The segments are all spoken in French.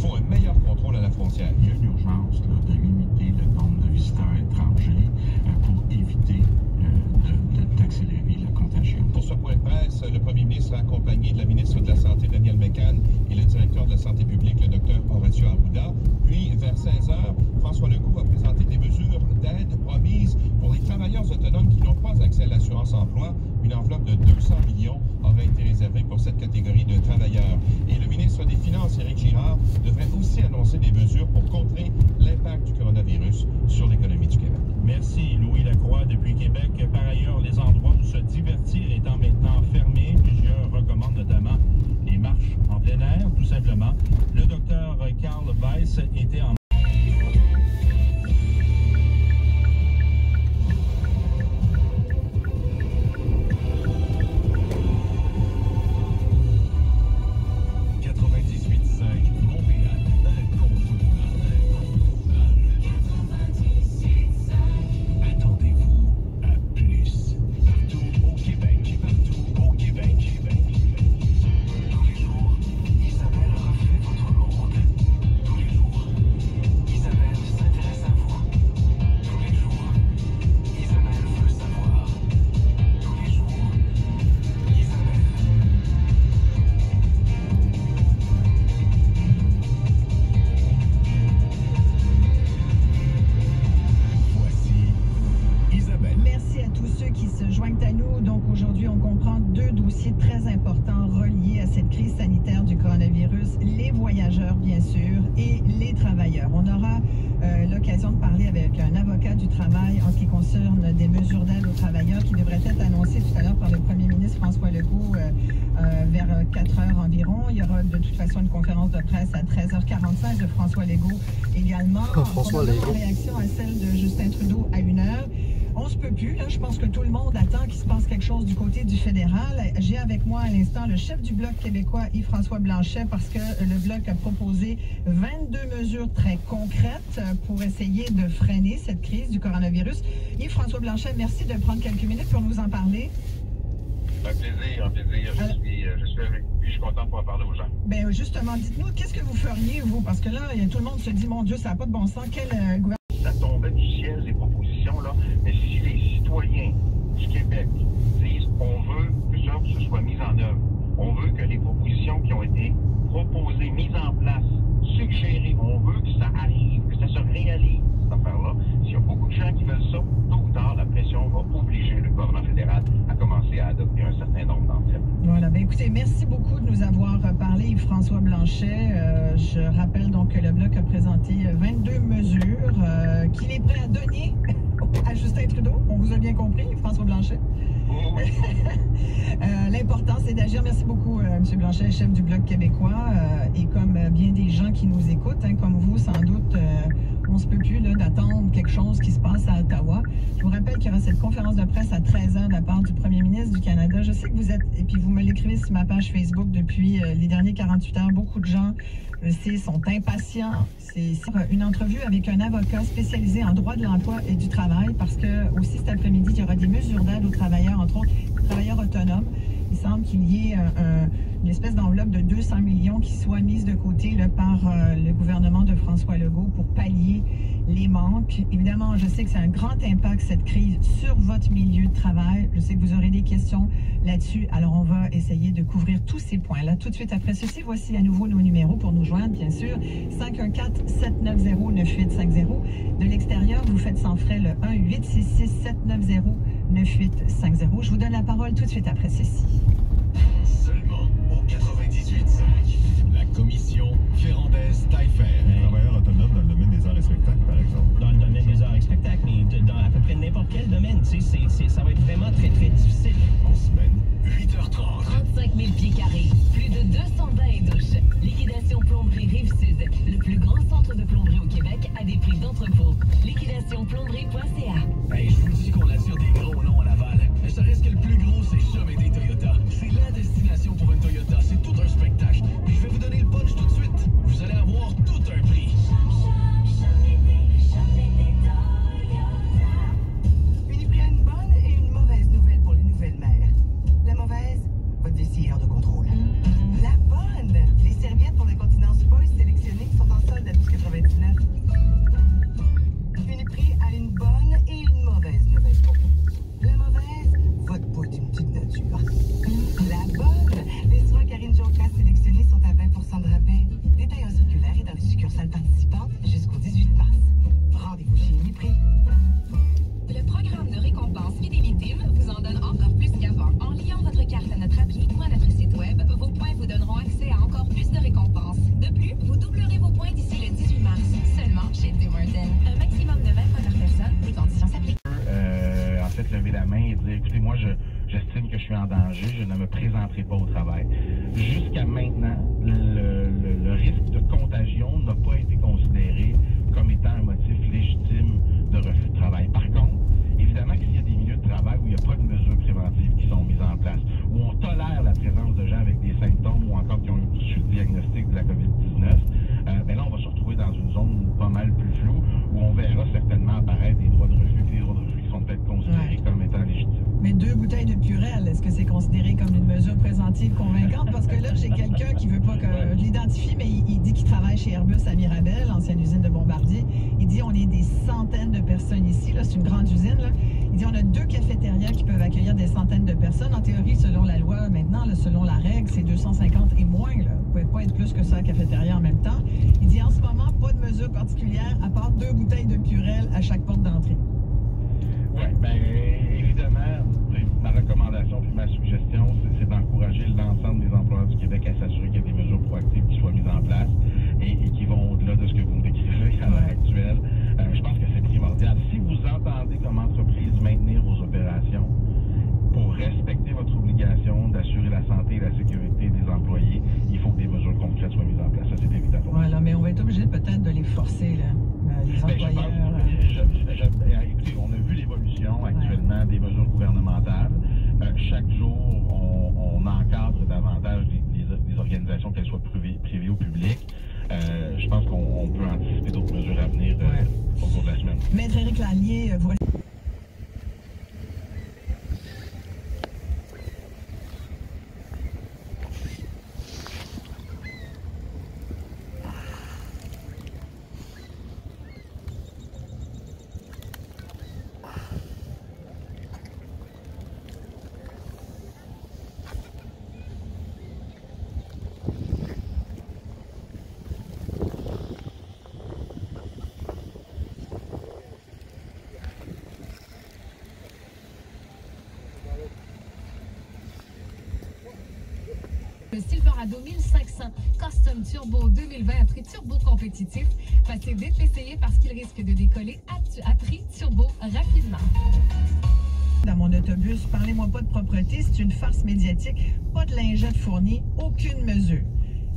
faut un meilleur contrôle à la frontière. Il y a une urgence là, de limiter le nombre de visiteurs étrangers pour éviter d'accélérer la contagion. Pour ce point de presse, le premier ministre a accompagné de la ministre de la Santé, Danielle McCann, et le directeur de la Santé publique, le Dr Horacio Arruda. Puis, vers 16 h, François Legault a présenté des mesures d'aide promises pour les travailleurs autonomes qui n'ont pas accès à l'assurance-emploi. Une enveloppe de 200 millions aurait été réservée pour cette catégorie de travailleurs. Et le ministre des Finances, Éric Girard, devrait aussi annoncer des mesures pour contrer l'impact du coronavirus sur l'économie du Québec. Merci, Louis Lacroix, depuis Québec. Par ailleurs, les endroits où se divertir étant maintenant fermés, plusieurs recommandent notamment les marches en plein air, tout simplement. Le docteur Carl Weiss était en Aujourd'hui, on comprend deux dossiers très importants reliés à cette crise sanitaire du coronavirus, les voyageurs, bien sûr, et les travailleurs. On aura l'occasion de parler avec un avocat du travail en ce qui concerne des mesures d'aide aux travailleurs qui devraient être annoncées tout à l'heure par le premier ministre François Legault vers 4 heures environ. Il y aura de toute façon une conférence de presse à 13h45 de François Legault également. François Legault. En réaction à celle de Justin Trudeau à 1 heure. On se peut plus, là. Je pense que tout le monde attend qu'il se passe quelque chose du côté du fédéral. J'ai avec moi à l'instant le chef du Bloc québécois, Yves-François Blanchet, parce que le Bloc a proposé 22 mesures très concrètes pour essayer de freiner cette crise du coronavirus. Yves-François Blanchet, merci de prendre quelques minutes pour nous en parler. Un plaisir, un plaisir. Je suis avec vous, je suis content de pouvoir parler aux gens. Bien, justement, dites-nous, qu'est-ce que vous feriez, vous? Parce que là, tout le monde se dit, mon Dieu, ça n'a pas de bon sens. Quel gouvernement... Ça tombait du ciel, les propositions, là. Mais si les citoyens du Québec disent on veut que ça se soit mis en œuvre, on veut que les propositions qui ont été proposées, mises en place, suggérées, on veut que ça arrive, que ça se réalise, cette affaire-là. S'il y a beaucoup de gens qui veulent ça, tôt ou tard, la pression va obliger le gouvernement fédéral à commencer à adopter un certain nombre d'entre elles. Voilà, bien écoutez, merci beaucoup de nous avoir parlé, Yves-François Blanchet. Je rappelle donc que le Bloc a présenté 22 mesures qu'il est prêt à donner à Justin Trudeau. On vous a bien compris, Yves-François Blanchet. Oui. L'important, c'est d'agir. Merci beaucoup, M. Blanchet, chef du Bloc québécois. Et comme bien des gens qui nous écoutent, hein, comme vous, sans doute, on se peut plus d'attendre quelque chose qui se passe à Ottawa. Je vous rappelle qu'il y aura cette conférence de presse à 13 h de la part du premier ministre du Canada. Je sais que vous êtes, et puis vous me l'écrivez sur ma page Facebook depuis les derniers 48 heures, beaucoup de gens, je sais, sont impatients. C'est une entrevue avec un avocat spécialisé en droit de l'emploi et du travail, parce que aussi cet après-midi, il y aura des mesures d'aide aux travailleurs, entre autres travailleurs autonomes. Il semble qu'il y ait une espèce d'enveloppe de 200 millions qui soit mise de côté là, par le gouvernement de François Legault pour pallier les manques. Évidemment, je sais que c'est un grand impact, cette crise, sur votre milieu de travail. Je sais que vous aurez des questions là-dessus. Alors, on va essayer de couvrir tous ces points-là. Tout de suite après ceci, voici à nouveau nos numéros pour nous joindre, bien sûr. 514-790-9850. De l'extérieur, vous faites sans frais le 1-866-790-9850. Je vous donne la parole tout de suite après ceci. Seulement au 98.5. La commission Ferrandez-Taillefer. Travailleurs autonomes dans le domaine des arts et spectacles, par exemple. dans le domaine des arts et spectacles, mais dans à peu près n'importe quel domaine, tu sais, ça va être vraiment très, très difficile. En semaine, 8h30. 35 000 pieds carrés, plus de 200 bains et douches. Liquidation Plomberie Rive-Sud, le plus grand centre de plomberie au Québec à des prix d'entrepôt. Liquidationplomberie.ca. Ben, je vous dis qu'on assure des gros noms à Laval. Mais ça reste que le plus gros, c'est jamais des Toyota. C'est la destination pour une Toyota. C'est tout un spectacle. Puis je vais vous donner le punch tout de suite. Vous allez avoir tout un prix. Une bonne et une mauvaise nouvelle pour les nouvelles mères. La mauvaise, votre vessie est hors de contrôle. La bonne, les serviettes pour l'incontinence pas sélectionnées sont chez Tim Hortons. Un maximum de 20 fois par personne. Les conditions s'appliquent. En fait, lever la main et dire, écoutez, moi, j'estime que je suis en danger, je ne me présenterai pas au travail. Jusqu'à maintenant, le risque de contagion n'a pas été considéré comme étant un motif légitime de refus de travail. Par contre, évidemment que s'il y a des milieux de travail où il n'y a pas de mesures préventives qui sont mises en place, où on tolère la présence de gens avec des symptômes ou encore qui ont eu le diagnostic de la COVID-19, ben là, on va se retrouver dans une zone pas mal plus floue où on verra certainement apparaître des droits de refus, des droits de refus qui sont peut-être considérés comme étant légitimes. Mais 2 bouteilles de Purel, est-ce que c'est considéré comme une mesure préventive convaincante? Parce que là, j'ai quelqu'un qui veut pas que je l'identifie, mais il dit qu'il travaille chez Airbus à Mirabel, ancienne usine de Bombardier. Il dit on est des centaines de personnes ici, là, c'est une grande usine. Là. Il dit on a 2 cafétérias qui peuvent accueillir des centaines de personnes. En théorie, selon la loi, maintenant, là, selon la règle, c'est 250 et moins. Là. Vous pouvez pas être plus que ça à la cafétéria en même temps. Il dit en ce moment, pas de mesure particulière à part 2 bouteilles de Purel à chaque porte d'entrée. Oui, bien évidemment, ma recommandation puis ma suggestion, c'est d'encourager l'ensemble des employeurs du Québec à s'assurer qu'il y a des mesures proactives qui soient mises en place et qui vont au-delà de ce que vous me décrivez à l'heure actuelle. Je pense que c'est primordial. Si vous entendez comme entreprise maintenir vos opérations pour respecter votre obligation d'assurer la santé et la sécurité des employés, il faut que des mesures concrètes soient mises en place. Ça, c'est évident. Voilà, mais on va être obligé peut-être de les forcer, là, les employeurs. Écoutez, on a vu l'évolution actuellement des mesures gouvernementales. Chaque jour, on encadre davantage les organisations, qu'elles soient privées ou publiques. Je pense qu'on peut anticiper d'autres mesures à venir au cours de la semaine. Maître Éric Lallier, vous... Le Silverado 1500 Custom Turbo 2020 à prix turbo compétitif. Passez vite l'essayer parce qu'il risque de décoller à prix turbo rapidement. Dans mon autobus, parlez-moi pas de propreté, c'est une farce médiatique. Pas de lingettes fournies, aucune mesure.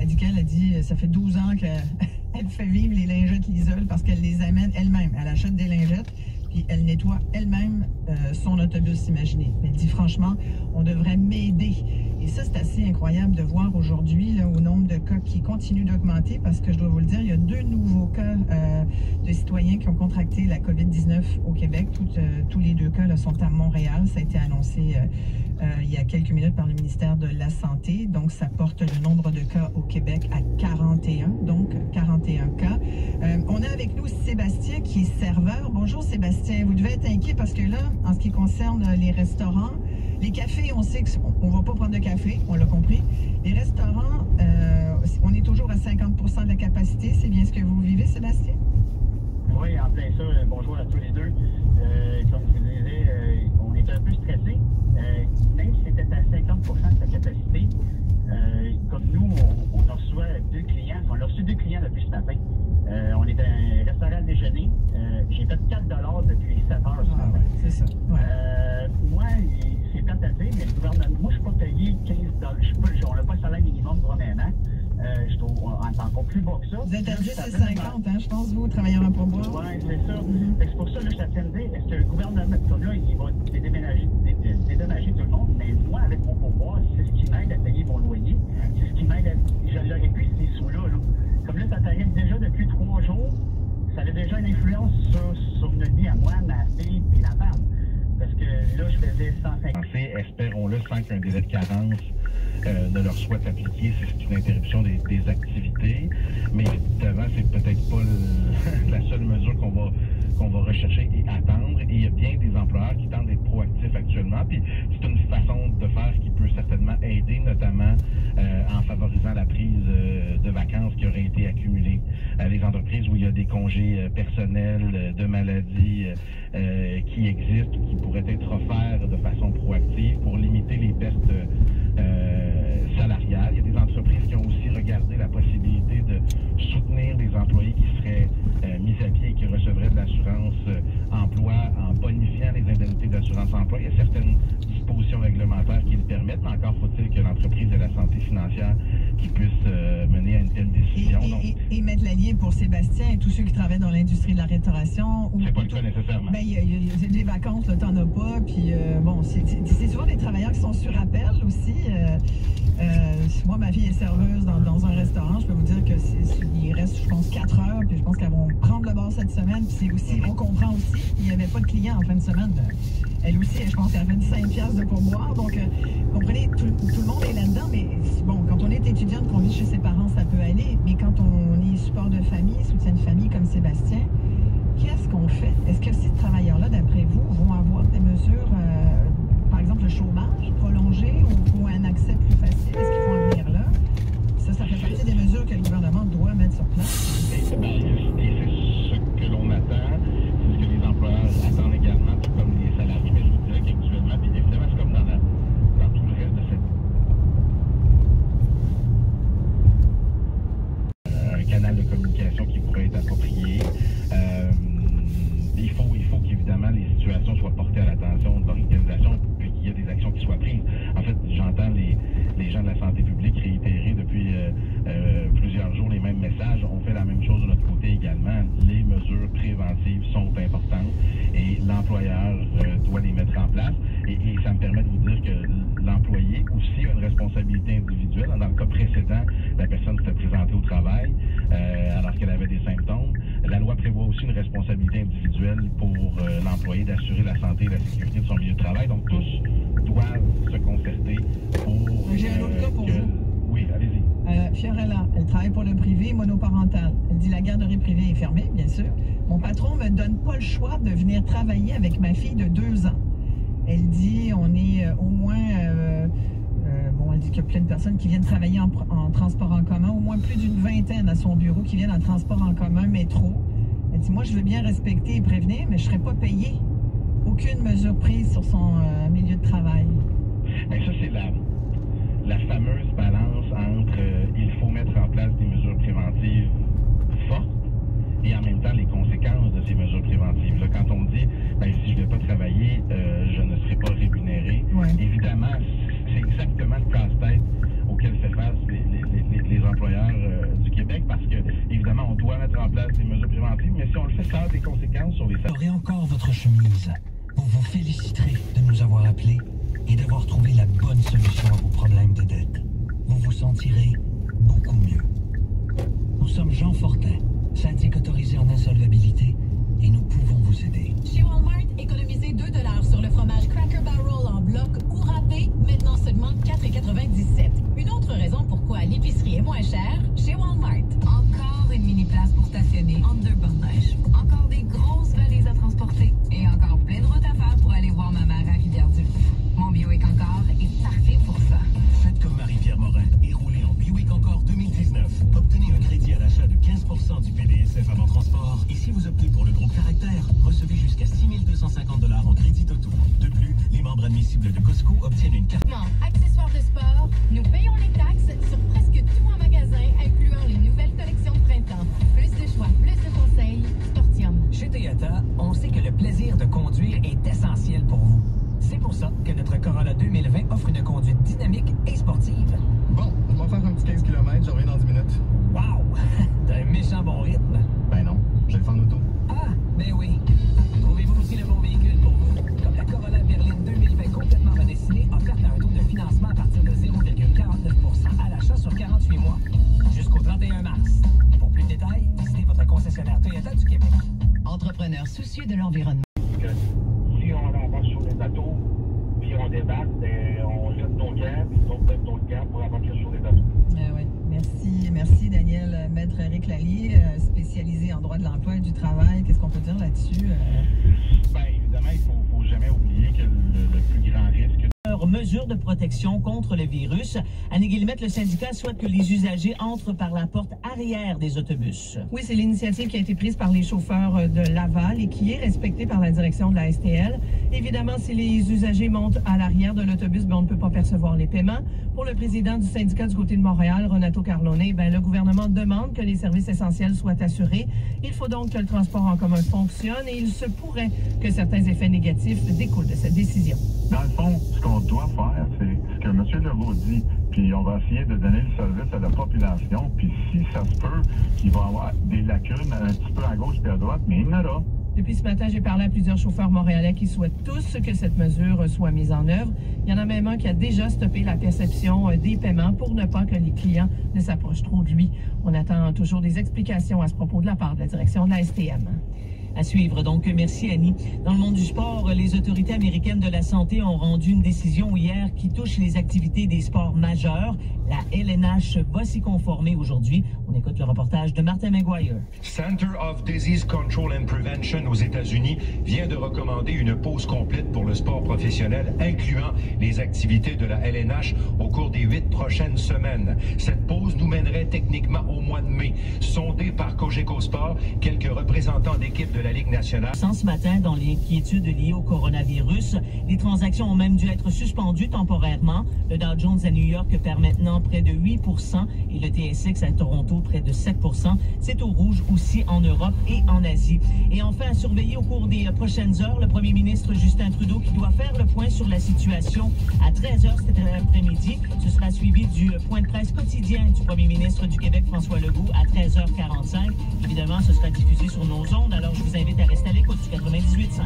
Elle dit ça fait 12 ans qu'elle fait vivre les lingettes Lisol parce qu'elle les amène elle-même. Elle achète des lingettes, puis elle nettoie elle-même son autobus, imaginez. Elle dit franchement, on devrait m'aider. Et ça, c'est assez incroyable de voir aujourd'hui au nombre de cas qui continuent d'augmenter parce que je dois vous le dire, il y a 2 nouveaux cas de citoyens qui ont contracté la COVID-19 au Québec. Tous les 2 cas là, sont à Montréal. Ça a été annoncé il y a quelques minutes par le ministère de la Santé. Donc, ça porte le nombre de cas au Québec à 41. Donc, 41 cas. On a avec nous Sébastien qui est serveur. Bonjour Sébastien. Vous devez être inquiet parce que là, en ce qui concerne les restaurants, les cafés, on sait qu'on ne va pas prendre de café, on l'a compris. Les restaurants, on est toujours à 50% de la capacité. C'est bien ce que vous vivez, Sébastien? Oui, en plein ça. Bonjour à tous les deux. Comme je vous disais, on est un peu stressé. Même si c'était à 50% de sa capacité, comme nous, on reçoit 2 clients. On a reçu 2 clients depuis ce matin. On est à un restaurant de déjeuner. J'ai fait 4 $ depuis 7 heures ce matin. C'est ça. Ouais. Moi, c'est plate à dire, mais le gouvernement, moi, je ne suis pas payé 15 $. On n'a pas le salaire minimum pour un an. Je trouve encore plus bas que ça. Vous êtes à 10,50 hein, je pense, vous, travailleurs en pourboire. Oui, c'est ça. C'est pour ça que je suis à est-ce que le gouvernement, comme là, il va dédommager tout le monde, mais moi, avec mon pourboire, c'est ce qui m'aide à payer mon loyer. C'est ce qui m'aide à... Je l'aurais pu, ces sous-là. Comme là, ça t'arrive déjà depuis 3 jours, ça a déjà une influence sur notre vie à moi, ma fille et la femme. Parce que là, je faisais 150. Espérons-le, sans qu'un délai de carence ne leur soit appliqué, c'est une interruption des activités. Mais évidemment, c'est peut-être pas la seule mesure qu'on va rechercher et attendre. Et il y a bien des employeurs qui tentent d'être proactifs actuellement. Puis c'est une façon de faire qui peut certainement aider, notamment en favorisant la prise de vacances qui auraient été accumulées. Les entreprises où il y a des congés personnels, de maladies qui existent, qui pourraient être offerts de façon proactive pour limiter les pertes salariales. Il y a des entreprises qui ont aussi regardé la possibilité de soutenir des employés qui seraient mis à pied l'assurance emploi en bonifiant les indemnités d'assurance emploi. Il y a certaines dispositions réglementaires qui le permettent, mais encore faut-il que l'entreprise ait la santé financière qui puisse mener à une telle décision. Et mettre l'allié pour Sébastien et tous ceux qui travaillent dans l'industrie de la restauration. C'est pas le cas nécessairement. Ben, il y a des vacances, là, t'en as pas. Puis, bon, c'est souvent des travailleurs qui sont sur appel aussi. Moi, ma fille est serveuse dans un restaurant. Je peux vous dire qu'il reste, je pense, 4 heures. Puis je pense qu'elles vont prendre le bord cette semaine. Puis c'est aussi, on comprend aussi, il n'y avait pas de clients en fin de semaine. Elle aussi, je pense qu'elle a fait 5 piastres de pourboire. Donc, comprenez, tout le monde est là-dedans. Mais bon, quand on est étudiante, qu'on vit chez ses parents, ça peut aller. Mais quand on est support de famille, soutien de famille comme Sébastien, qu'est-ce qu'on fait? Est-ce que ces travailleurs-là, d'après vous, vont avoir des mesures, par exemple le chômage prolongé ou un accès plus facile? Est-ce qu'ils vont en venir là? Ça fait partie des mesures que le gouvernement doit mettre sur place. Et c'est ce que l'on attend, c'est ce que les employeurs attendent également, tout comme les salariés. Mais je vous dirais qu'actuellement, puis évidemment, c'est comme dans tout le reste de cette... un canal de communication qui pourrait être approprié. Il faut qu'évidemment les situations soient portées à l'attention de l'organisation puis qu'il y ait des actions qui soient prises. En fait, j'entends les gens de la santé publique réitérer depuis plusieurs jours les mêmes messages. On fait la même chose de notre côté également. Les mesures préventives sont importantes et l'employeur doit les mettre en place. Et ça me permet de vous dire que l'employé aussi a une responsabilité individuelle. Dans le cas précédent, la personne s'était présentée au travail alors qu'elle avait des symptômes. La loi prévoit aussi une responsabilité individuelle pour l'employé d'assurer la santé et la sécurité de son milieu de travail. Donc, tous doivent se concerter pour... J'ai un autre cas pour vous. Oui, allez-y. Fiorella, elle travaille pour le privé monoparental. Elle dit la garderie privée est fermée, bien sûr. Mon patron me donne pas le choix de venir travailler avec ma fille de 2 ans. Elle dit on est au moins... elle dit qu'il y a plein de personnes qui viennent travailler en transport en commun, au moins plus d'une vingtaine à son bureau qui viennent en transport en commun, métro. Elle dit, moi, je veux bien respecter et prévenir, mais je ne serai pas payée. Aucune mesure prise sur son milieu de travail. Mais ça, c'est la fameuse balance entre il faut mettre en place des mesures préventives fortes et en même temps les conséquences de ces mesures préventives. Là, quand on dit, si je ne vais pas travailler, je ne serai pas rémunéré, évidemment, c'est exactement le casse-tête auquel fait face les employeurs du Québec, parce que, évidemment, on doit mettre en place des mesures préventives, mais si on le fait, ça a des conséquences sur les salariés. Vous aurez encore votre chemise. Vous vous féliciterez de nous avoir appelés et d'avoir trouvé la bonne solution à vos problèmes de dette. Vous vous sentirez beaucoup mieux. Nous sommes Jean Fortin, syndic autorisé en insolvabilité, et nous pouvons vous aider. Chez Walmart, économisez 2 $ sur le fromage Cracker Barrel en bloc ou râpé, maintenant seulement 4,97 $. Une autre raison pourquoi l'épicerie est moins chère chez Walmart. Encore une mini-place pour stationner en 2 bornes neige. Encore des grosses valises à transporter. Et encore plein de routes à faire pour aller voir ma mère à Rivière-du-Loup. Mon Buick Encore est parfait pour ça. Faites comme Marie-Pierre Morin et roulez en Buick Encore 2019. Obtenez un crédit à l'achat de 15% du PDSF avant transport. Et si vous optez pour le groupe caractère, recevez jusqu'à 6 250 $ en crédit auto. De plus, les membres admissibles de Costco obtiennent une carte. Accessoires de sport, nous payons les taxes sur presque tout en magasin, incluant les nouvelles collections de printemps. Plus de choix, plus de conseils, Sportium. Chez Toyota, on sait que le plaisir de conduire est essentiel pour vous. C'est pour ça que notre Corolla 2020 offre une conduite dynamique et sportive. Bon, on va faire un petit 15 km, je reviens dans 10 minutes. Wow! T'as un méchant bon rythme. Ben non, je le fais en auto. Ah, ben oui. Trouvez-vous aussi le bon véhicule pour vous? Comme la Corolla Berline 2020 complètement redessinée, offerte à un taux de financement à partir de 0,49% à l'achat sur 48 mois. Jusqu'au 31 mars. Pour plus de détails, visitez votre concessionnaire Toyota du Québec. Entrepreneurs soucieux de l'environnement. Si on embarque sur les bateaux, puis on débarque, on lève nos gants, puis on lève nos gants pour embarquer sur les bateaux. Oui. Merci Daniel. Maître Éric Lallier, spécialisé en droit de l'emploi et du travail. Qu'est-ce qu'on peut dire là-dessus? Évidemment, il ne faut jamais oublier que le plus grand risque... meilleures mesures de protection contre le virus. Annie Guillemette, le syndicat souhaite que les usagers entrent par la porte arrière des autobus. Oui, c'est l'initiative qui a été prise par les chauffeurs de Laval et qui est respectée par la direction de la STL. Évidemment, si les usagers montent à l'arrière de l'autobus, on ne peut pas percevoir les paiements. Pour le président du syndicat du côté de Montréal, Renato Carlone, le gouvernement demande que les services essentiels soient assurés. Il faut donc que le transport en commun fonctionne et il se pourrait que certains effets négatifs découlent de cette décision. Dans le fond, ce qu'on doit faire, c'est ce que M. Legault dit, puis on va essayer de donner le service à la population, puis si ça se peut, il va y avoir des lacunes un petit peu à gauche et à droite, mais il y en aura. Depuis ce matin, j'ai parlé à plusieurs chauffeurs montréalais qui souhaitent tous que cette mesure soit mise en œuvre. Il y en a même un qui a déjà stoppé la perception des paiements pour ne pas que les clients ne s'approchent trop de lui. On attend toujours des explications à ce propos de la part de la direction de la STM. À suivre, donc, merci Annie. Dans le monde du sport, les autorités américaines de la santé ont rendu une décision hier qui touche les activités des sports majeurs. La LNH va s'y conformer aujourd'hui. On écoute le reportage de Martin Maguire. Center of Disease Control and Prevention aux États-Unis vient de recommander une pause complète pour le sport professionnel, incluant les activités de la LNH au cours des 8 prochaines semaines. Cette pause nous mènerait techniquement au mois de mai. Sondé par Cogeco Sport, quelques représentants d'équipes de la Ligue nationale. Ce matin, dans l'inquiétude liée au coronavirus, les transactions ont même dû être suspendues temporairement. Le Dow Jones à New York perd maintenant près de 8 % et le TSX à Toronto près de 7 %. C'est au rouge aussi en Europe et en Asie. Et enfin, à surveiller au cours des prochaines heures, le premier ministre Justin Trudeau qui doit faire le point sur la situation à 13 h cet après-midi. Ce sera suivi du point de presse quotidien du premier ministre du Québec, François Legault, à 13 h 45. Évidemment, ce sera diffusé sur nos ondes, alors je vous invite à rester à l'écoute du 98.5.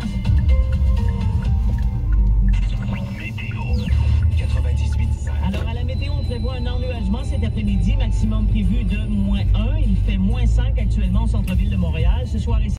Alors, à la météo, on prévoit un ennuagement cet après-midi, maximum prévu de -1. Il fait -5 actuellement au centre-ville de Montréal. Ce soir, ici